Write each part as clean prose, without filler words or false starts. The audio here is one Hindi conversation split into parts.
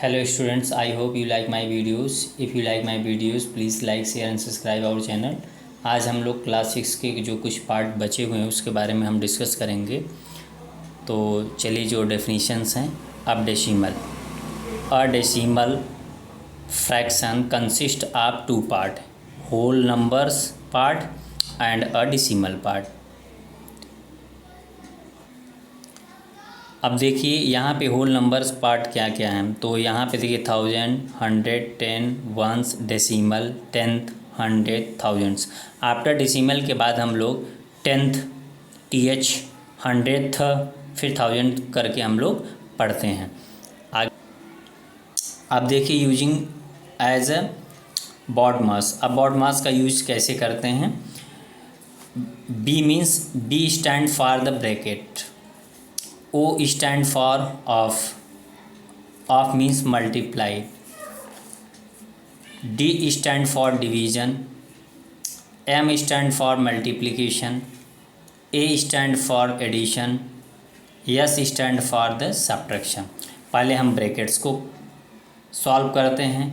Hello students, I hope you like my videos. If you like my videos, please like, share and subscribe our channel. आज हम लोग क्लास 6 के जो कुछ पार्ट बचे हुए हैं उसके बारे में हम डिस्कस करेंगे। तो चलिए जो डेफिनेशंस हैं। अब decimal, a decimal fraction consist of two part, whole numbers part and a decimal part. अब देखिए यहाँ पे होल नंबर्स पार्ट क्या क्या हैं। तो यहाँ पे देखिए 1000, 100, 10, ones, decimal, tenth, 100, thousands. After decimal के बाद हम लोग टेंथ, TH, 100th, फिर 1000 करके हम लोग पढ़ते हैं आगे। अब देखिए using as a BODMAS. अब बॉड मास का यूज कैसे करते हैं। B means B stand for the bracket, O stand for off means multiply, D stand for division, M stand for multiplication, A stand for addition, S stand for the subtraction। पहले हम ब्रैकेट्स को सॉल्व करते हैं,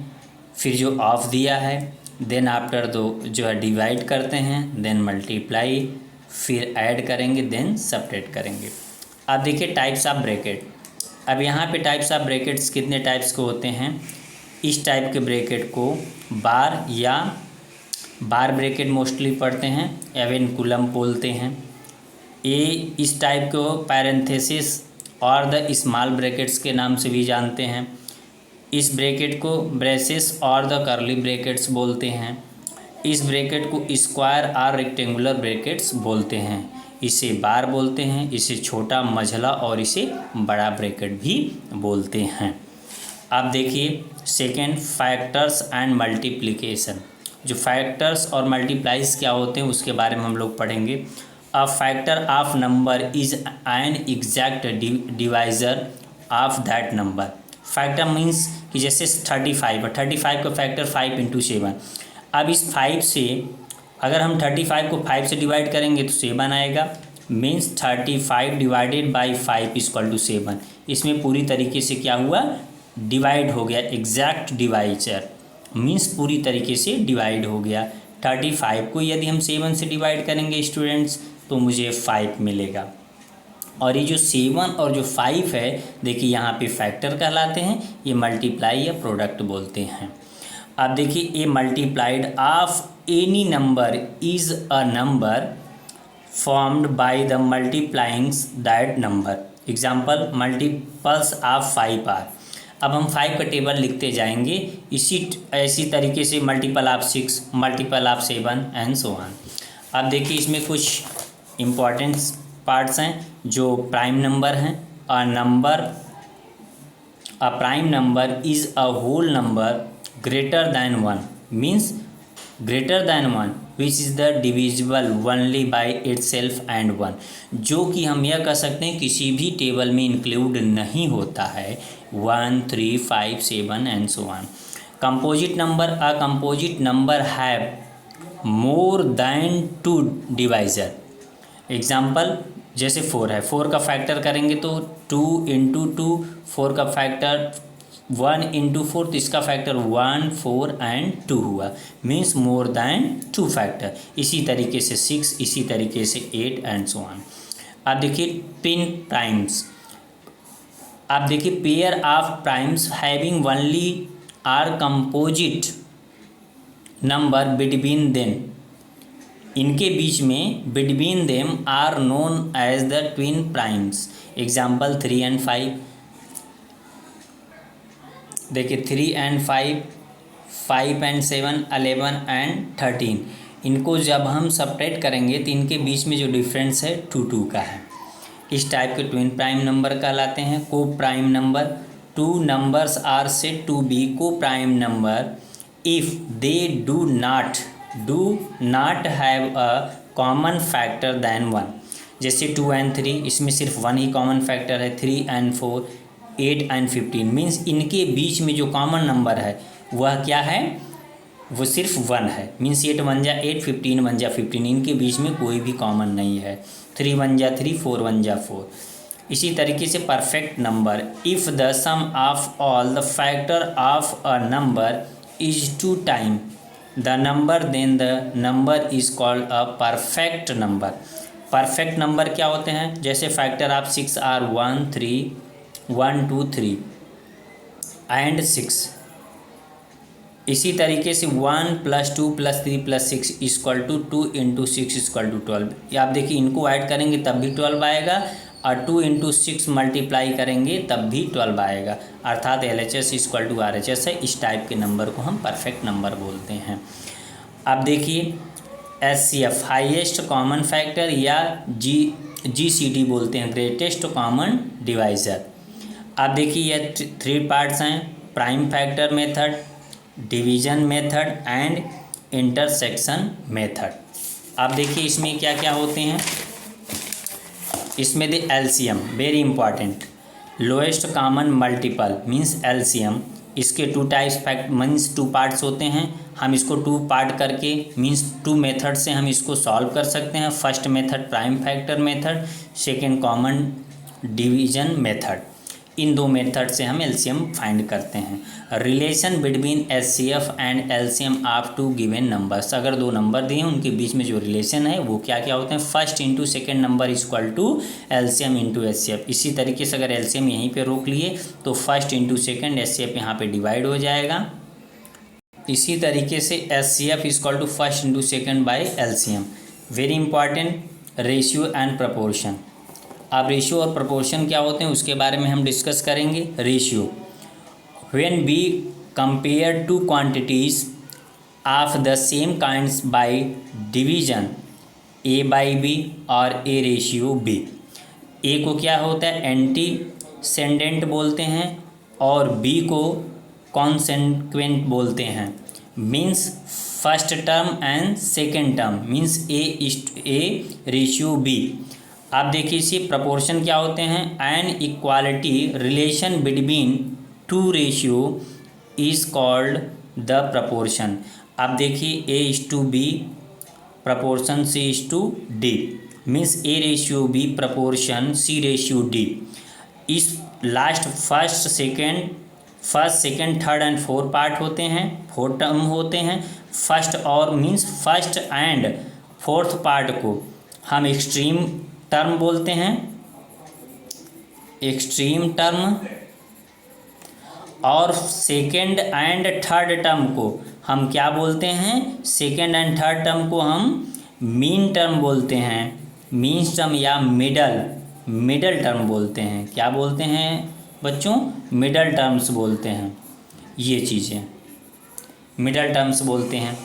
फिर जो ऑफ दिया है, देन आफ्टर दो जो है डिवाइड करते हैं, देन मल्टीप्लाई, फिर ऐड करेंगे, देन सब्ट्रैक्ट करेंगे। अब देखिए टाइप्स ऑफ ब्रैकेट। अब यहाँ पे टाइप्स ऑफ ब्रैकेट्स कितने टाइप्स के होते हैं। इस टाइप के ब्रैकेट को बार या बार ब्रैकेट मोस्टली पढ़ते हैं, एवेनकुलम बोलते हैं। इस टाइप को पैरेंथेसिस और द स्मॉल ब्रैकेट्स के नाम से भी जानते हैं। इस ब्रैकेट को ब्रेसेस और द कर्ली ब्रैकेट्स बोलते हैं। इस ब्रैकेट को स्क्वायर और रेक्टेंगुलर ब्रैकेट्स बोलते हैं। इसे बार बोलते हैं, इसे छोटा मझला और इसे बड़ा ब्रैकेट भी बोलते हैं। अब देखिए सेकेंड, फैक्टर्स एंड मल्टीप्लिकेशन। जो फैक्टर्स और मल्टीप्लाइज क्या होते हैं उसके बारे में हम लोग पढ़ेंगे। A factor of number is an exact divisor of that number. Factor means कि जैसे 35 है, 35 का फैक्टर 5 × 7। अब इस 5 से अगर हम 35 को 5 से डिवाइड करेंगे तो 7 आएगा। Means 35 divided by 5 equal to 7। इसमें पूरी तरीके से क्या हुआ, डिवाइड हो गया। एग्जैक्ट डिवाइजर मीन्स पूरी तरीके से डिवाइड हो गया। 35 को यदि हम 7 से डिवाइड करेंगे स्टूडेंट्स तो मुझे 5 मिलेगा। और ये जो 7 और जो 5 है देखिए यहाँ पे फैक्टर कहलाते हैं, ये मल्टीप्लाई या प्रोडक्ट बोलते हैं। अब देखिए a multiplied of any number is a number formed by the multiplying that number. Example, multiples of 5 are. अब हम 5 का टेबल लिखते जाएंगे इसी तरीके से, multiple of 6, multiple of 7 and so on. अब देखिए इसमें कुछ इम्पॉर्टेंट पार्ट्स हैं जो प्राइम नंबर हैं। A prime number is a whole number greater than 1 means greater than 1 which is the divisible only by itself and 1। जो कि हम यह कह सकते हैं किसी भी टेबल में इंक्लूड नहीं होता है। 1, 3, 5, 7 and so on. Composite number, a composite number have more than 2 divisor. Example जैसे 4 है, 4 का फैक्टर करेंगे तो 2 × 2, 4 का फैक्टर 1 × 4, तो इसका फैक्टर 1, 4 एंड 2 हुआ। Means more than 2 factor. इसी तरीके से 6, इसी तरीके से 8 एंड सो ऑन। अब देखिए पिन प्राइम्स। आप देखिए pair of primes having only are composite number between them, इनके बीच में between them are known as the twin primes. Example 3 and 5। देखिए 3 एंड 5, 5 एंड 7, 11 एंड 13। इनको जब हम सब्ट्रैक्ट करेंगे तो इनके बीच में जो डिफरेंस है 2 का है। इस टाइप के ट्विन प्राइम नंबर कहलाते हैं। Co prime number, 2 numbers are said to be co prime number if they do not have a common factor than 1। जैसे 2 एंड 3, इसमें सिर्फ 1 ही कॉमन फैक्टर है। 3 एंड 4, 8 एंड 15 मीन्स इनके बीच में जो कॉमन नंबर है वह क्या है, वो सिर्फ 1 है। मीन्स 8 1 जा 8, 15 1 जा 15, इनके बीच में कोई भी कॉमन नहीं है। 3 1 जा 3, 4 1 जा 4। इसी तरीके से perfect number, if the sum of all the factor of a number is 2 time the number then the number is called a perfect number. Perfect number क्या होते हैं? जैसे फैक्टर ऑफ 6 आर 1 3 1 2 3 एंड 6। इसी तरीके से 1 + 2 + 3 + 6 इक्वल टू 2 × 6 इक्वल टू 12। या आप देखिए, इनको ऐड करेंगे तब भी 12 आएगा, और 2 × 6 मल्टीप्लाई करेंगे तब भी 12 आएगा। अर्थात LHS इक्वल टू RHS है। इस टाइप के नंबर को हम परफेक्ट नंबर बोलते हैं। अब देखिए HCF हाईएस्ट कॉमन फैक्टर या GCD बोलते हैं, ग्रेटेस्ट कॉमन डिवाइज़र। अब देखिए ये 3 पार्ट्स हैं, prime factor method, division method and intersection method. अब देखिए इसमें क्या क्या होते हैं। इसमें the LCM very important, lowest common multiple means LCM। इसके 2 टाइप्स फैक्ट मीन्स 2 पार्ट्स होते हैं। हम इसको 2 पार्ट करके मीन्स 2 मेथड से हम इसको सॉल्व कर सकते हैं। First method prime factor method, second common division method. इन 2 मेथड से हम LCM फाइंड करते हैं। Relation between HCF and LCM of 2 given numbers. अगर 2 नंबर दिए हैं उनके बीच में जो रिलेशन है वो क्या क्या होते हैं? First into second number equal to LCM into HCF। इसी तरीके से अगर LCM यहीं पे रोक लिए तो फर्स्ट इंटू सेकेंड HCF यहाँ पे डिवाइड हो जाएगा। इसी तरीके से HCF equal to first into second by LCM। Very important, ratio and proportion. अब रेशियो और प्रपोर्शन क्या होते हैं उसके बारे में हम डिस्कस करेंगे। Ratio, when we compare 2 quantities of the same kinds by division A/B और A रेशियो B। A को क्या होता है? एंटीसेंडेंट बोलते हैं और B को कॉन्सेक्वेंट बोलते हैं। Means first term and second term means A ratio B। आप देखिए इसी प्रपोर्शन क्या होते हैं? An equality relation between 2 ratio is called the proportion. आप देखिए A/B proportion C/D means A ratio B proportion C ratio D। इस last first second third and fourth part होते हैं, 4 टर्म होते हैं। फर्स्ट और means first and fourth part को हम एक्सट्रीम टर्म बोलते हैं, एक्सट्रीम टर्म। और सेकेंड एंड थर्ड टर्म को हम क्या बोलते हैं? सेकेंड एंड थर्ड टर्म को हम मीन टर्म बोलते हैं, मीन टर्म या मिडल टर्म बोलते हैं। क्या बोलते हैं बच्चों? मिडल टर्म्स बोलते हैं। ये चीज़ें मिडल टर्म्स बोलते हैं।